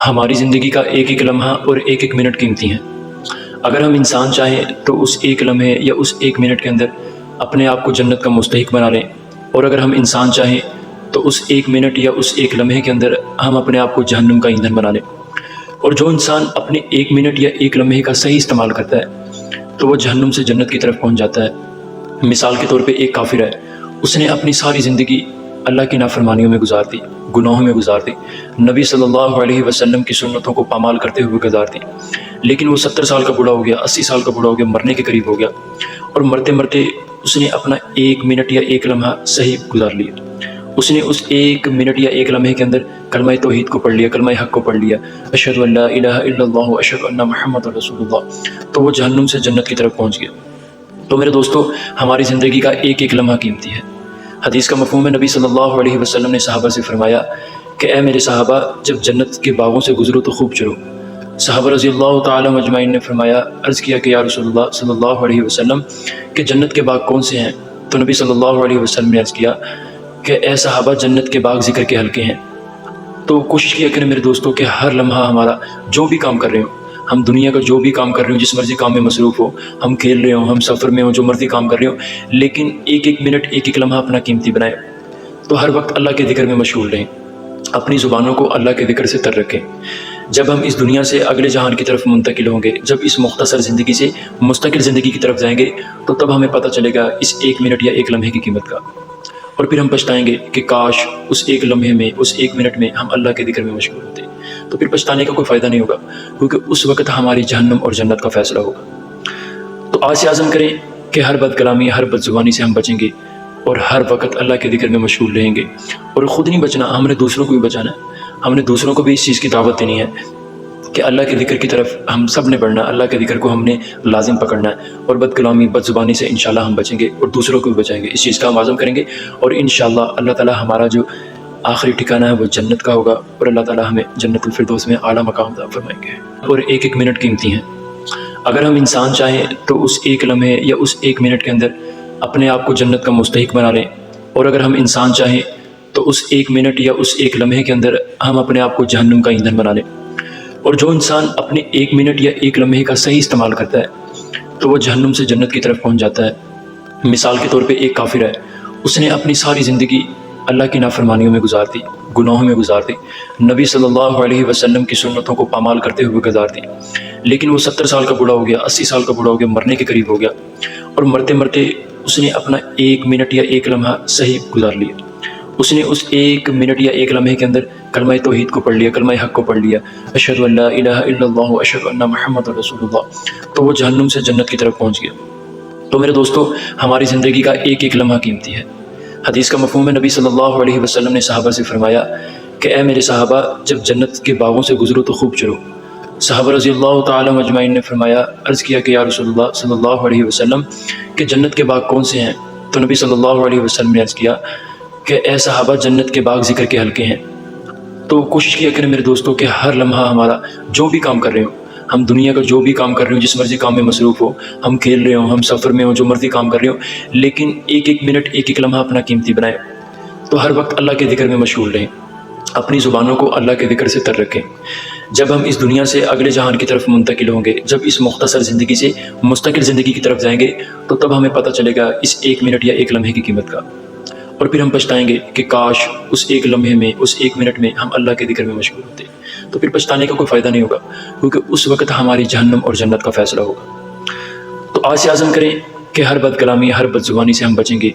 ہماری زندگی کا ایک ایک لمحہ اور ایک ایک منٹ قیمتی ہیں۔ اگر ہم انسان چاہیں تو اس ایک لمحے یا اس ایک منٹ کے اندر اپنے آپ کو جنت کا مستحق بنا لیں، اور اگر ہم انسان چاہیں تو اس ایک منٹ یا اس ایک لمحے کے اندر ہم اپنے آپ کو جہنم کا ایندھن بنا لیں۔ اور جو انسان اپنے ایک منٹ یا ایک لمحے کا صحیح استعمال کرتا ہے تو وہ جہنم سے جنت کی طرف پہنچ جاتا ہے۔ مثال کے طور پہ ایک کافر ہے، اس نے اپنی ساری زندگی اللہ کی نافرمانیوں میں گزار دی، گناہوں میں گزار دی، نبی صلی اللہ علیہ وسلم کی سنتوں کو پامال کرتے ہوئے گزار دی، لیکن وہ 70 سال کا بوڑھا ہو گیا، 80 سال کا بوڑھا ہو گیا، مرنے کے قریب ہو گیا، اور مرتے مرتے اس نے اپنا ایک منٹ یا ایک لمحہ صحیح گزار لیا۔ اس نے اس ایک منٹ یا ایک لمحے کے اندر کلمہ توحید کو پڑھ لیا، کلمہ حق کو پڑھ لیا، اشہد ان لا الہ الا اللہ اشہد ان محمد رسول اللہ، تو وہ جہنم سے جنت کی طرف پہنچ گیا۔ تو میرے دوستو، ہماری زندگی کا ایک ایک لمحہ قیمتی ہے۔ حدیث کا مفہوم ہے، نبی صلی اللہ علیہ وسلم نے صحابہ سے فرمایا کہ اے میرے صحابہ، جب جنت کے باغوں سے گزرو تو خوب چرو۔ صحابہ رضی اللہ تعالی مجمعین نے فرمایا، عرض کیا کہ یا رسول اللہ صلی اللہ علیہ وسلم کہ جنت کے باغ کون سے ہیں؟ تو نبی صلی اللہ علیہ وسلم نے عرض کیا کہ اے صحابہ، جنت کے باغ ذکر کے حلقے ہیں۔ تو کوشش کیا کریں میرے دوستوں کہ ہر لمحہ ہمارا جو بھی کام کر رہے ہوں، ہم دنیا کا جو بھی کام کر رہے ہوں، جس مرضی کام میں مصروف ہو، ہم کھیل رہے ہوں، ہم سفر میں ہوں، جو مرضی کام کر رہے ہوں، لیکن ایک ایک منٹ ایک ایک لمحہ اپنا قیمتی بنائیں۔ تو ہر وقت اللہ کے ذکر میں مشغول رہیں، اپنی زبانوں کو اللہ کے ذکر سے تر رکھیں۔ جب ہم اس دنیا سے اگلے جہان کی طرف منتقل ہوں گے، جب اس مختصر زندگی سے مستقل زندگی کی طرف جائیں گے، تو تب ہمیں پتہ چلے گا اس ایک منٹ یا ایک لمحے کی قیمت کا، اور پھر ہم پچھتائیں گے کہ کاش اس ایک لمحے میں، اس ایک منٹ میں ہم اللہ کے ذکر میں مشغول ہوتے۔ تو پھر پچھتانے کا کوئی فائدہ نہیں ہوگا، کیونکہ اس وقت ہماری جہنم اور جنت کا فیصلہ ہوگا۔ تو آج سے عزم کریں کہ ہر بد کلامی، ہر بد زبانی سے ہم بچیں گے، اور ہر وقت اللہ کے ذکر میں مشغول رہیں گے۔ اور خود نہیں بچنا، ہم نے دوسروں کو بھی بچانا ہے، ہم نے دوسروں کو بھی اس چیز کی دعوت دینی ہے کہ اللہ کے ذکر کی طرف ہم سب نے بڑھنا ہے، اللہ کے ذکر کو ہم نے لازم پکڑنا ہے، اور بد کلامی، بد زبانی سے انشاءاللہ ہم بچیں گے اور دوسروں کو بھی بچائیں گے۔ اس چیز کا ہم عزم کریں گے، اور انشاءاللہ اللہ تعالی ہمارا جو آخری ٹھکانہ ہے وہ جنت کا ہوگا، اور اللہ تعالی ہمیں جنت الفردوس میں اعلیٰ مقام عطا فرمائیں گے۔ اور ایک ایک منٹ قیمتی ہیں۔ اگر ہم انسان چاہیں تو اس ایک لمحے یا اس ایک منٹ کے اندر اپنے آپ کو جنت کا مستحق بنا لیں، اور اگر ہم انسان چاہیں تو اس ایک منٹ یا اس ایک لمحے کے اندر ہم اپنے آپ کو جہنم کا ایندھن بنا لیں۔ اور جو انسان اپنے ایک منٹ یا ایک لمحے کا صحیح استعمال کرتا ہے تو وہ جہنم سے جنت کی طرف پہنچ جاتا ہے۔ مثال کے طور پہ ایک کافر ہے، اس نے اپنی ساری زندگی اللہ کی نافرمانیوں میں گزار دی، گناہوں میں گزار دی، نبی صلی اللہ علیہ وسلم کی سنتوں کو پامال کرتے ہوئے گزار دی، لیکن وہ 70 سال کا بوڑھا ہو گیا، 80 سال کا بوڑھا ہو گیا، مرنے کے قریب ہو گیا، اور مرتے مرتے اس نے اپنا ایک منٹ یا ایک لمحہ صحیح گزار لیا۔ اس نے اس ایک منٹ یا ایک لمحے کے اندر کلمہ توحید کو پڑھ لیا، کلمہ حق کو پڑھ لیا، اشہد ان لا الہ الا اللہ اشہد ان محمد رسول اللہ، تو وہ جہنم سے جنت کی طرف پہنچ گیا۔ تو میرے دوستو، ہماری زندگی کا ایک ایک لمحہ قیمتی ہے۔ حدیث کا مفہوم ہے، نبی صلی اللہ علیہ وسلم نے صحابہ سے فرمایا کہ اے میرے صحابہ، جب جنت کے باغوں سے گزرو تو خوب چرو۔ صحابہ رضی اللہ تعالی مجمعین نے فرمایا، عرض کیا کہ یا رسول اللہ صلی اللہ علیہ وسلم کہ جنت کے باغ کون سے ہیں؟ تو نبی صلی اللہ علیہ وسلم نے عرض کیا کہ اے صحابہ، جنت کے باغ ذکر کے حلقے ہیں۔ تو کوشش کیا کریں میرے دوستوں کہ ہر لمحہ ہمارا جو بھی کام کر رہے ہوں، ہم دنیا کا جو بھی کام کر رہے ہوں، جس مرضی کام میں مصروف ہو، ہم کھیل رہے ہوں، ہم سفر میں ہوں، جو مرضی کام کر رہے ہوں، لیکن ایک ایک منٹ ایک ایک لمحہ اپنا قیمتی بنائیں۔ تو ہر وقت اللہ کے ذکر میں مشغول رہیں، اپنی زبانوں کو اللہ کے ذکر سے تر رکھیں۔ جب ہم اس دنیا سے اگلے جہان کی طرف منتقل ہوں گے، جب اس مختصر زندگی سے مستقل زندگی کی طرف جائیں گے، تو تب ہمیں پتہ چلے گا اس ایک منٹ یا ایک لمحے کی قیمت کا، اور پھر ہم پچھتائیں گے کہ کاش اس ایک لمحے میں، اس ایک منٹ میں ہم اللہ کے ذکر میں مشغول ہوتے۔ تو پھر پچھتانے کا کوئی فائدہ نہیں ہوگا، کیونکہ اس وقت ہماری جہنم اور جنت کا فیصلہ ہوگا۔ تو آج سے عزم کریں کہ ہر بد کلامی، ہر بد زبانی سے ہم بچیں گے،